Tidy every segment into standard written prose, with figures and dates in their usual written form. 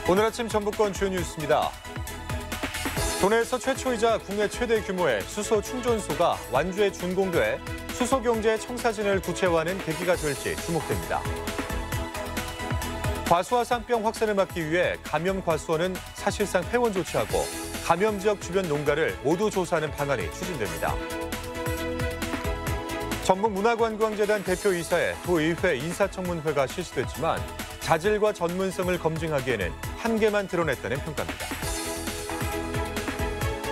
오늘 아침 전북권 주요 뉴스입니다. 도내에서 최초이자 국내 최대 규모의 수소 충전소가 완주에 준공돼 수소 경제의 청사진을 구체화하는 계기가 될지 주목됩니다. 과수화상병 확산을 막기 위해 감염 과수원은 사실상 폐원 조치하고 감염 지역 주변 농가를 모두 조사하는 방안이 추진됩니다. 전북문화관광재단 대표이사의 도의회 인사청문회가 실시됐지만 자질과 전문성을 검증하기에는 한계만 드러냈다는 평가입니다.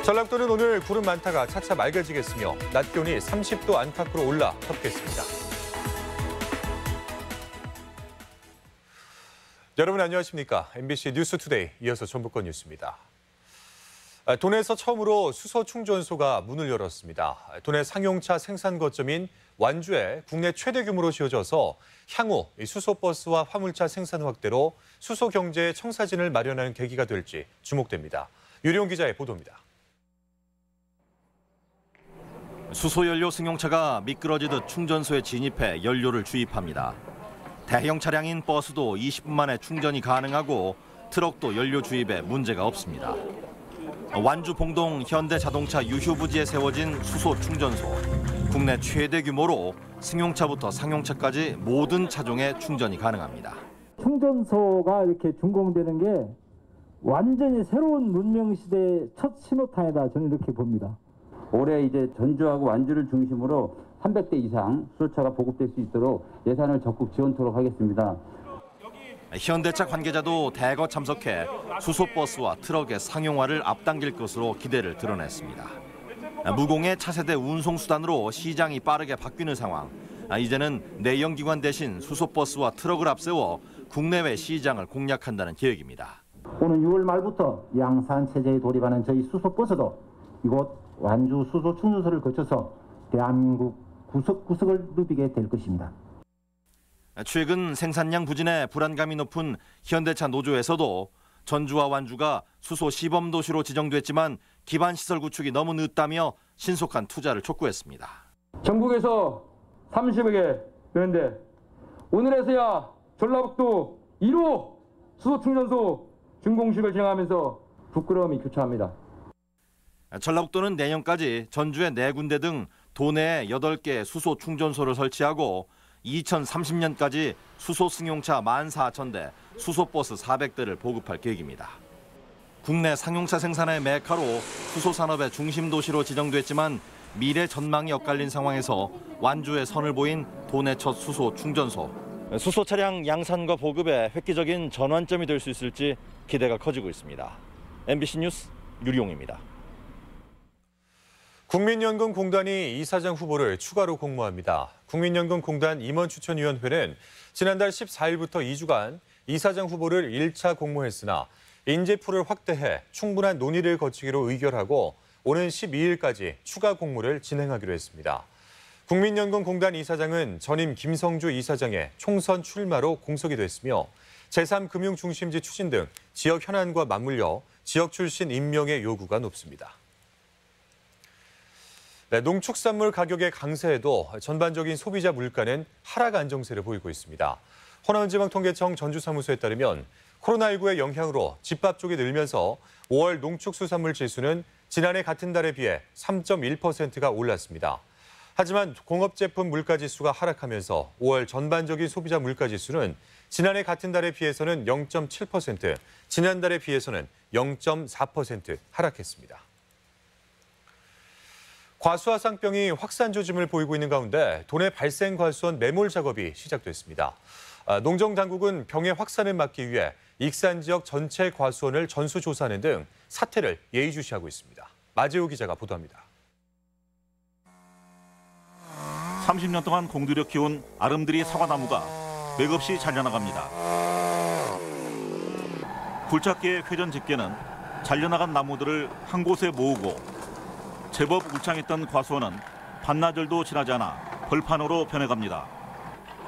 전라도는 오늘 구름 많다가 차차 맑아지겠으며 낮 기온이 30도 안팎으로 올라 덥겠습니다. 여러분 안녕하십니까? MBC 뉴스투데이 이어서 전북권 뉴스입니다. 도내에서 처음으로 수소 충전소가 문을 열었습니다. 도내 상용차 생산 거점인 완주에 국내 최대 규모로 지어져서 향후 수소버스와 화물차 생산 확대로 수소 경제의 청사진을 마련하는 계기가 될지 주목됩니다. 유리용 기자의 보도입니다. 수소연료 승용차가 미끄러지듯 충전소에 진입해 연료를 주입합니다. 대형 차량인 버스도 20분 만에 충전이 가능하고 트럭도 연료 주입에 문제가 없습니다. 완주 봉동 현대자동차 유휴부지에 세워진 수소 충전소. 국내 최대 규모로 승용차부터 상용차까지 모든 차종에 충전이 가능합니다. 충전소가 이렇게 준공되는 게 완전히 새로운 문명 시대의 첫 신호탄이다, 저는 이렇게 봅니다. 올해 이제 전주하고 완주를 중심으로 300대 이상 수소차가 보급될 수 있도록 예산을 적극 지원토록 하겠습니다. 현대차 관계자도 대거 참석해 수소버스와 트럭의 상용화를 앞당길 것으로 기대를 드러냈습니다. 무공의 차세대 운송수단으로 시장이 빠르게 바뀌는 상황. 이제는 내연기관 대신 수소버스와 트럭을 앞세워 국내외 시장을 공략한다는 계획입니다. 오는 6월 말부터 양산 체제에 돌입하는 저희 수소버스도 이곳 완주 수소 충전소를 거쳐서 대한민국 구석구석을 누비게 될 것입니다. 최근 생산량 부진에 불안감이 높은 현대차 노조에서도 전주와 완주가 수소 시범 도시로 지정됐지만 기반 시설 구축이 너무 늦다며 신속한 투자를 촉구했습니다. 전국에서 30여 개 되는데 오늘에서야 전라북도 1호 수소 충전소 준공식을 진행하면서 부끄러움이 교차합니다. 전라북도는 내년까지 전주의 4군데 등 도내에 8개 수소 충전소를 설치하고 2030년까지 수소 승용차 14,000대, 수소버스 400대를 보급할 계획입니다. 국내 상용차 생산의 메카로 수소 산업의 중심 도시로 지정됐지만 미래 전망이 엇갈린 상황에서 완주에 선을 보인 도내 첫 수소 충전소. 수소 차량 양산과 보급에 획기적인 전환점이 될 수 있을지 기대가 커지고 있습니다. MBC 뉴스 유리용입니다. 국민연금공단이 이사장 후보를 추가로 공모합니다. 국민연금공단 임원추천위원회는 지난달 14일부터 2주간 이사장 후보를 1차 공모했으나 인재풀을 확대해 충분한 논의를 거치기로 의결하고 오는 12일까지 추가 공모를 진행하기로 했습니다. 국민연금공단 이사장은 전임 김성주 이사장의 총선 출마로 공석이 됐으며 제3금융중심지 추진 등 지역 현안과 맞물려 지역 출신 임명의 요구가 높습니다. 농축산물 가격의 강세에도 전반적인 소비자 물가는 하락 안정세를 보이고 있습니다. 호남지방통계청 전주사무소에 따르면 코로나19의 영향으로 집밥 쪽이 늘면서 5월 농축수산물 지수는 지난해 같은 달에 비해 3.1%가 올랐습니다. 하지만 공업제품 물가지수가 하락하면서 5월 전반적인 소비자 물가지수는 지난해 같은 달에 비해서는 0.7%, 지난달에 비해서는 0.4% 하락했습니다. 과수화상병이 확산 조짐을 보이고 있는 가운데 도내 발생 과수원 매몰 작업이 시작됐습니다. 농정당국은 병의 확산을 막기 위해 익산 지역 전체 과수원을 전수조사하는 등 사태를 예의주시하고 있습니다. 마재호 기자가 보도합니다. 30년 동안 공들여 키운 아름드리 사과나무가 맥없이 잘려나갑니다. 굴착기의 회전 집게는 잘려나간 나무들을 한 곳에 모으고 제법 울창했던 과수원은 반나절도 지나지 않아 벌판으로 변해갑니다.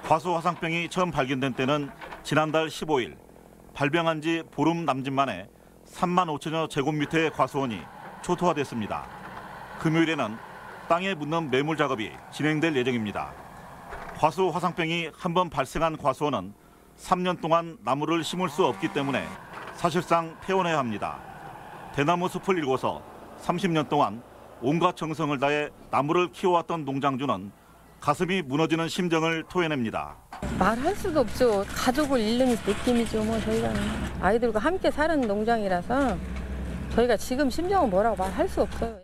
과수화상병이 처음 발견된 때는 지난달 15일, 발병한 지 보름 남짓 만에 3만 5천여 제곱미터의 과수원이 초토화됐습니다. 금요일에는 땅에 묻는 매물 작업이 진행될 예정입니다. 과수화상병이 한번 발생한 과수원은 3년 동안 나무를 심을 수 없기 때문에 사실상 폐원해야 합니다. 대나무 숲을 일궈서 30년 동안 온갖 정성을 다해 나무를 키워왔던 농장주는 가슴이 무너지는 심정을 토해냅니다. 말할 수도 없죠. 가족을 잃는 느낌이죠. 뭐 저희가는 아이들과 함께 사는 농장이라서 저희가 지금 심정은 뭐라고 말할 수 없어요.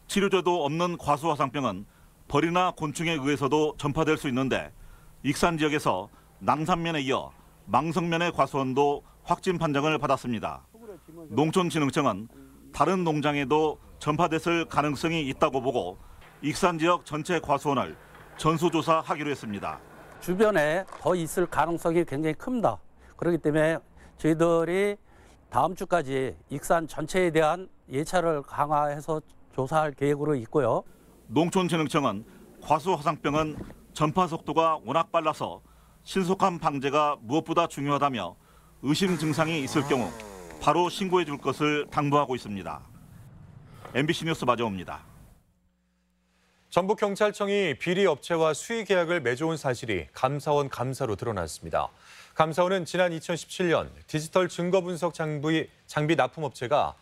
치료제도 없는 과수화상병은 벌이나 곤충에 의해서도 전파될 수 있는데 익산 지역에서 낭산면에 이어 망성면의 과수원도 확진 판정을 받았습니다. 농촌진흥청은 다른 농장에도 전파됐을 가능성이 있다고 보고 익산 지역 전체 과수원을 전수조사하기로 했습니다. 주변에 더 있을 가능성이 굉장히 큽니다. 그렇기 때문에 저희들이 다음 주까지 익산 전체에 대한 예찰을 강화해서 조사할 계획으로 있고요. 농촌진흥청은 과수화상병은 전파 속도가 워낙 빨라서 신속한 방제가 무엇보다 중요하다며 의심 증상이 있을 경우 바로 신고해 줄 것을 당부하고 있습니다. MBC 뉴스 마저오입니다. 전북경찰청이 비리 업체와 수의 계약을 맺어온 사실이 감사원 감사로 드러났습니다. 감사원은 지난 2017년 디지털 증거 분석 장비 납품업체가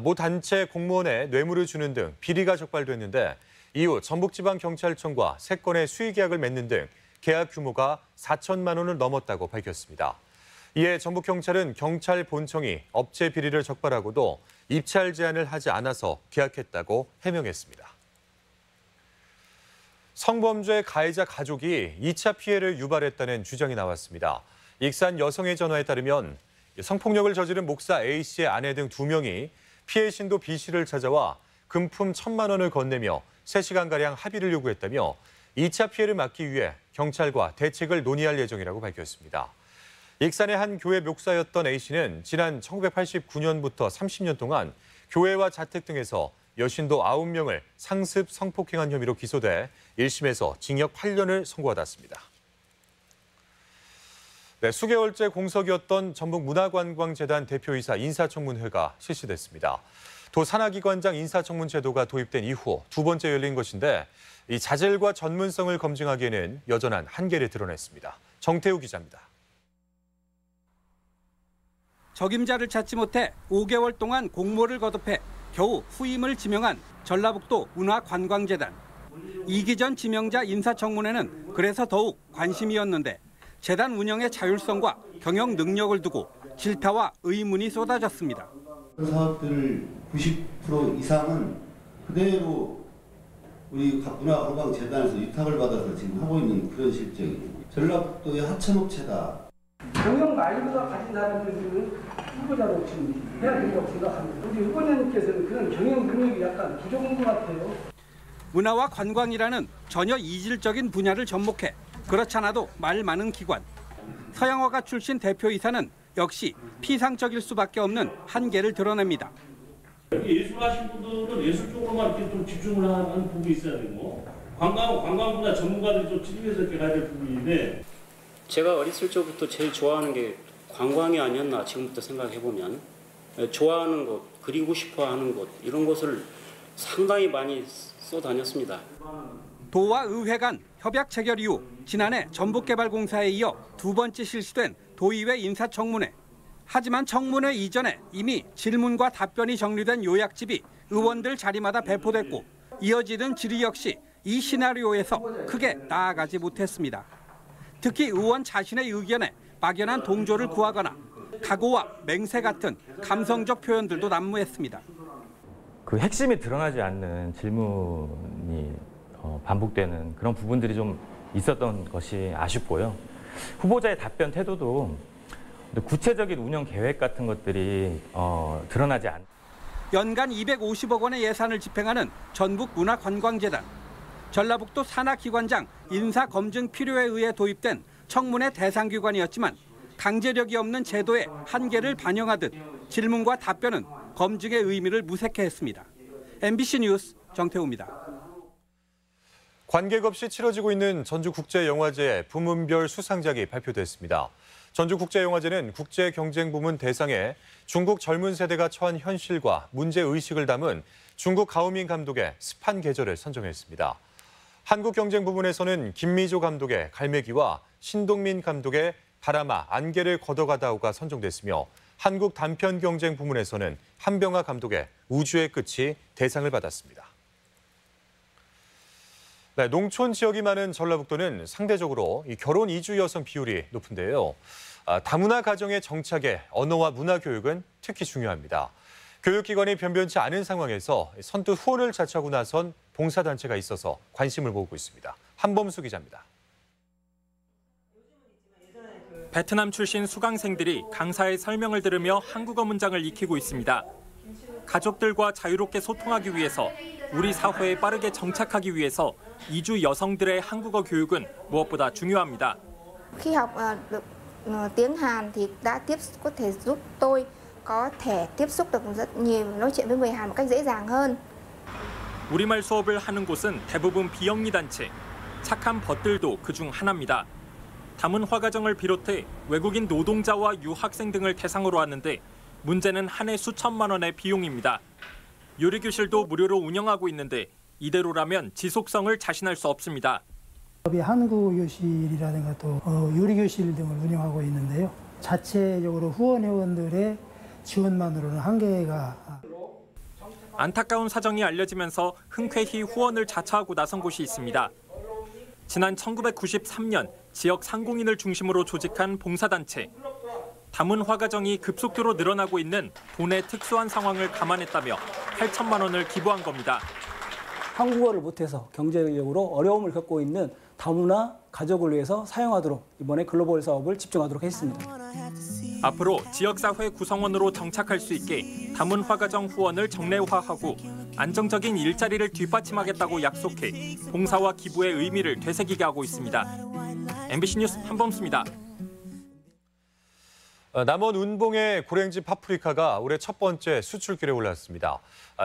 모 단체 공무원에 뇌물을 주는 등 비리가 적발됐는데 이후 전북지방경찰청과 3건의 수의 계약을 맺는 등 계약 규모가 4천만 원을 넘었다고 밝혔습니다. 이에 전북경찰은 경찰 본청이 업체 비리를 적발하고도 입찰 제한을 하지 않아서 계약했다고 해명했습니다. 성범죄 가해자 가족이 2차 피해를 유발했다는 주장이 나왔습니다. 익산 여성의 전화에 따르면 성폭력을 저지른 목사 A씨의 아내 등 2명이 피해 신도 B씨를 찾아와 금품 1,000만 원을 건네며 3시간가량 합의를 요구했다며 2차 피해를 막기 위해 경찰과 대책을 논의할 예정이라고 밝혔습니다. 익산의 한 교회 목사였던 A씨는 지난 1989년부터 30년 동안 교회와 자택 등에서 여신도 9명을 상습 성폭행한 혐의로 기소돼 1심에서 징역 8년을 선고받았습니다. 네, 수개월째 공석이었던 전북문화관광재단 대표이사 인사청문회가 실시됐습니다. 도 산하기관장 인사청문 제도가 도입된 이후 2번째 열린 것인데 이 자질과 전문성을 검증하기에는 여전한 한계를 드러냈습니다. 정태우 기자입니다. 적임자를 찾지 못해 5개월 동안 공모를 거듭해 겨우 후임을 지명한 전라북도 문화관광재단. 이기전 지명자 인사청문회는 그래서 더욱 관심이었는데 재단 운영의 자율성과 경영 능력을 두고 질타와 의문이 쏟아졌습니다. 사업들 90% 이상은 그대로 우리 문화관광재단에서 위탁을 받아서 지금 하고 있는 그런 실정이에요. 전라북도의 하청업체다. 경영 마인드가 가진 사람들은 후보자로 지금 해야 된다고 생각합니다. 우리 후보자님께서는 그런 경영 능력이 약간 부족한 것 같아요. 문화와 관광이라는 전혀 이질적인 분야를 접목해 그렇지 않아도 말 많은 기관. 서양화가 출신 대표이사는 역시 피상적일 수밖에 없는 한계를 드러냅니다. 예술하신 분들은 예술 쪽으로만 이렇게 좀 집중을 하는 부분이 있어야 되고 관광분야 전문가들이 좀 집중해서 이렇게 가야 될 부분인데 제가 어렸을 적부터 제일 좋아하는 게 관광이 아니었나 지금부터 생각해보면 좋아하는 곳, 그리고 싶어하는 곳 이런 것을 상당히 많이 쏘다녔습니다. 도와 의회 간 협약 체결 이후 지난해 전북개발공사에 이어 2번째 실시된 도의회 인사청문회. 하지만 청문회 이전에 이미 질문과 답변이 정리된 요약집이 의원들 자리마다 배포됐고 이어지는 질의 역시 이 시나리오에서 크게 나아가지 못했습니다. 특히 의원 자신의 의견에 막연한 동조를 구하거나 각오와 맹세 같은 감성적 표현들도 난무했습니다. 그 핵심이 드러나지 않는 질문이 반복되는 그런 부분들이 좀 있었던 것이 아쉽고요. 후보자의 답변 태도도 구체적인 운영 계획 같은 것들이 드러나지 않. 연간 250억 원의 예산을 집행하는 전북문화관광재단. 전라북도 산하기관장 인사검증 필요에 의해 도입된 청문회 대상기관이었지만 강제력이 없는 제도의 한계를 반영하듯 질문과 답변은 검증의 의미를 무색해 했습니다. MBC 뉴스 정태우입니다. 관객 없이 치러지고 있는 전주국제영화제 부문별 수상작이 발표됐습니다. 전주국제영화제는 국제경쟁부문 대상에 중국 젊은 세대가 처한 현실과 문제의식을 담은 중국 가오밍 감독의 습한 계절을 선정했습니다. 한국경쟁 부문에서는 김미조 감독의 갈매기와 신동민 감독의 바람아 안개를 걷어가다오가 선정됐으며 한국 단편 경쟁 부문에서는 한병화 감독의 우주의 끝이 대상을 받았습니다. 네, 농촌 지역이 많은 전라북도는 상대적으로 결혼 이주 여성 비율이 높은데요. 다문화 가정의 정착에 언어와 문화 교육은 특히 중요합니다. 교육기관이 변변치 않은 상황에서 선뜻 후원을 자처하고 나선 봉사단체가 있어서 관심을 모으고 있습니다. 한범수 기자입니다. 베트남 출신 수강생들이 강사의 설명을 들으며 한국어 문장을 익히고 있습니다. 가족들과 자유롭게 소통하기 위해서, 우리 사회에 빠르게 정착하기 위해서 이주 여성들의 한국어 교육은 무엇보다 중요합니다. Khi học được tiếng Hàn thì có thể giúp tôi có thể tiếp xúc được rất nhiều, nói chuyện với người Hàn một cách dễ dàng hơn. 우리말 수업을 하는 곳은 대부분 비영리 단체, 착한 벗들도 그중 하나입니다. 다문 화가정을 비롯해 외국인 노동자와 유학생 등을 대상으로 하는데 문제는 한 해 수천만 원의 비용입니다. 요리교실도 무료로 운영하고 있는데 이대로라면 지속성을 자신할 수 없습니다. 한국교실이라든가 또 요리교실 등을 운영하고 있는데요. 자체적으로 후원 회원들의 지원만으로는 한계가. 안타까운 사정이 알려지면서 흔쾌히 후원을 자처하고 나선 곳이 있습니다. 지난 1993년 지역 상공인을 중심으로 조직한 봉사단체. 다문 화가정이 급속도로 늘어나고 있는 돈의 특수한 상황을 감안했다며 8천만 원을 기부한 겁니다. 한국어를 못해서 경제적으로 어려움을 겪고 있는 다문화 가족을 위해서 사용하도록 이번에 글로벌 사업을 집중하도록 했습니다. 앞으로 지역사회 구성원으로 정착할 수 있게 다문 화가정 후원을 정례화하고 안정적인 일자리를 뒷받침하겠다고 약속해 봉사와 기부의 의미를 되새기게 하고 있습니다. MBC 뉴스 한범수입니다. 남원 운봉의 고랭지 파프리카가 올해 첫 번째 수출길에 올랐습니다.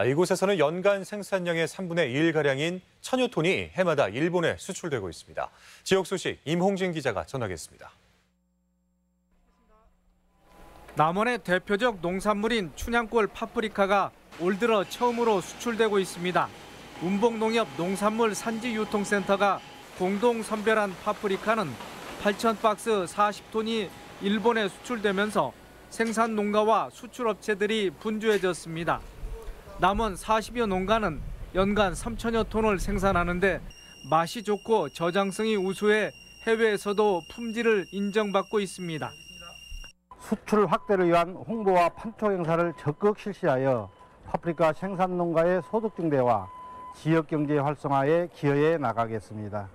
이곳에서는 연간 생산량의 3분의 1가량인 1000여 톤이 해마다 일본에 수출되고 있습니다. 지역 소식 임홍진 기자가 전하겠습니다. 남원의 대표적 농산물인 춘향골 파프리카가 올 들어 처음으로 수출되고 있습니다. 운봉농협 농산물 산지유통센터가 공동 선별한 파프리카는 8,000박스 40톤이 일본에 수출되면서 생산 농가와 수출업체들이 분주해졌습니다. 남원 40여 농가는 연간 3천여 톤을 생산하는데 맛이 좋고 저장성이 우수해 해외에서도 품질을 인정받고 있습니다. 수출 확대를 위한 홍보와 판촉 행사를 적극 실시하여 파프리카 생산 농가의 소득 증대와 지역 경제 활성화에 기여해 나가겠습니다.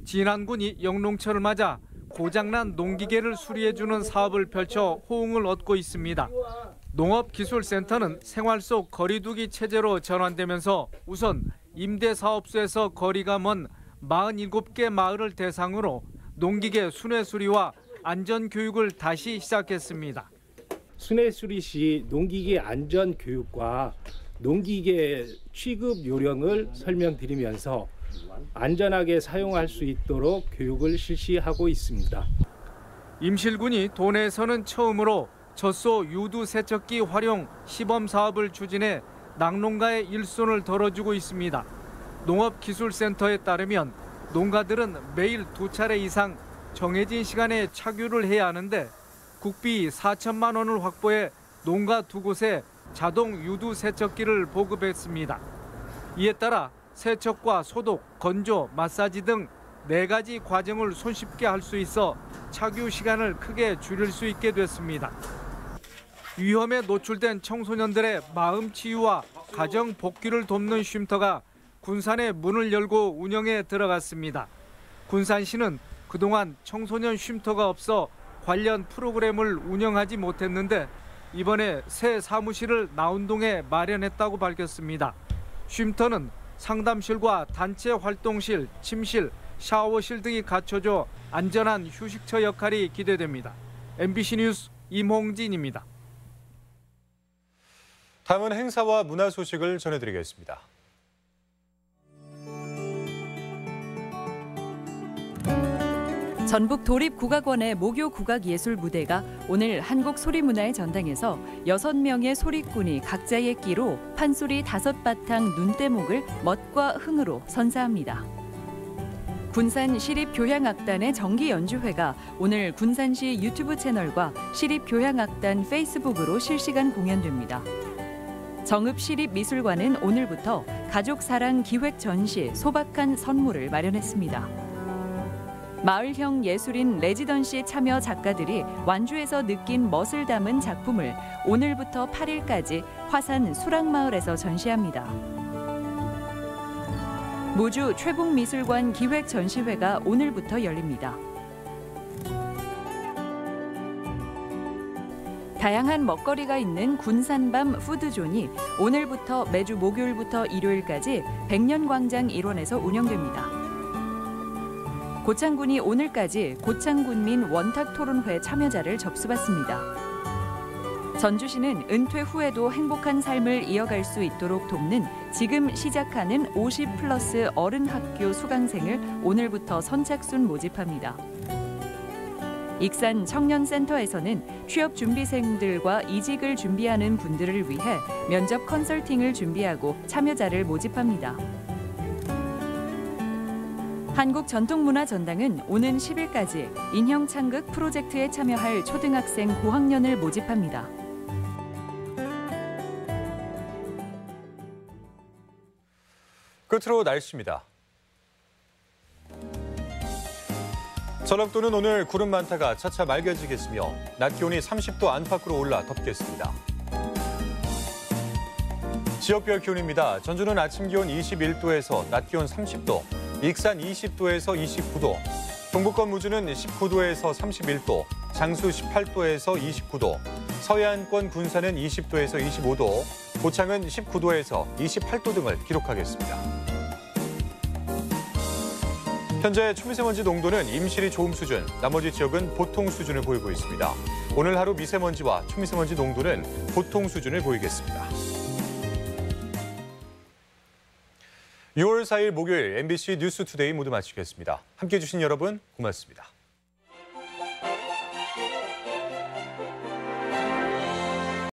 진안군이 영농철을 맞아 고장난 농기계를 수리해주는 사업을 펼쳐 호응을 얻고 있습니다. 농업기술센터는 생활 속 거리두기 체제로 전환되면서 우선 임대사업소에서 거리가 먼 47개 마을을 대상으로 농기계 순회 수리와 안전교육을 다시 시작했습니다. 순회 수리 시 농기계 안전교육과 농기계 취급 요령을 설명드리면서 안전하게 사용할 수 있도록 교육을 실시하고 있습니다. 임실군이 도내에서는 처음으로 젖소 유두 세척기 활용 시범 사업을 추진해 낙농가의 일손을 덜어주고 있습니다. 농업기술센터에 따르면 농가들은 매일 2차례 이상 정해진 시간에 착유를 해야 하는데 국비 4천만 원을 확보해 농가 2곳에 자동 유두 세척기를 보급했습니다. 이에 따라 세척과 소독, 건조, 마사지 등 4가지 과정을 손쉽게 할 수 있어 착유 시간을 크게 줄일 수 있게 됐습니다. 위험에 노출된 청소년들의 마음 치유와 가정 복귀를 돕는 쉼터가 군산에 문을 열고 운영에 들어갔습니다. 군산시는 그동안 청소년 쉼터가 없어 관련 프로그램을 운영하지 못했는데 이번에 새 사무실을 나운동에 마련했다고 밝혔습니다. 쉼터는 상담실과 단체 활동실, 침실, 샤워실 등이 갖춰져 안전한 휴식처 역할이 기대됩니다. MBC 뉴스 임홍진입니다. 다음은 행사와 문화 소식을 전해드리겠습니다. 전북 도립국악원의 목요 국악예술 무대가 오늘 한국소리문화의 전당에서 6명의 소리꾼이 각자의 끼로 판소리 5바탕 눈대목을 멋과 흥으로 선사합니다. 군산 시립교향악단의 정기 연주회가 오늘 군산시 유튜브 채널과 시립교향악단 페이스북으로 실시간 공연됩니다. 정읍시립미술관은 오늘부터 가족사랑 기획 전시 소박한 선물을 마련했습니다. 마을형 예술인 레지던시 참여 작가들이 완주에서 느낀 멋을 담은 작품을 오늘부터 8일까지 화산 수락마을에서 전시합니다. 무주 최북미술관 기획 전시회가 오늘부터 열립니다. 다양한 먹거리가 있는 군산밤 푸드존이 오늘부터 매주 목요일부터 일요일까지 백년광장 일원에서 운영됩니다. 고창군이 오늘까지 고창군민 원탁토론회 참여자를 접수받습니다. 전주시는 은퇴 후에도 행복한 삶을 이어갈 수 있도록 돕는 지금 시작하는 50+ 어른학교 수강생을 오늘부터 선착순 모집합니다. 익산 청년센터에서는 취업준비생들과 이직을 준비하는 분들을 위해 면접 컨설팅을 준비하고 참여자를 모집합니다. 한국전통문화전당은 오는 10일까지 인형창극 프로젝트에 참여할 초등학생 고학년을 모집합니다. 끝으로 날씨입니다. 전라북도는 오늘 구름 많다가 차차 맑아지겠으며 낮 기온이 30도 안팎으로 올라 덥겠습니다. 지역별 기온입니다. 전주는 아침 기온 21도에서 낮 기온 30도, 익산 20도에서 29도, 동북권 무주는 19도에서 31도, 장수 18도에서 29도, 서해안권 군산은 20도에서 25도, 고창은 19도에서 28도 등을 기록하겠습니다. 현재 초미세먼지 농도는 임실이 좋음 수준, 나머지 지역은 보통 수준을 보이고 있습니다. 오늘 하루 미세먼지와 초미세먼지 농도는 보통 수준을 보이겠습니다. 6월 4일 목요일 MBC 뉴스투데이 모두 마치겠습니다. 함께해 주신 여러분 고맙습니다.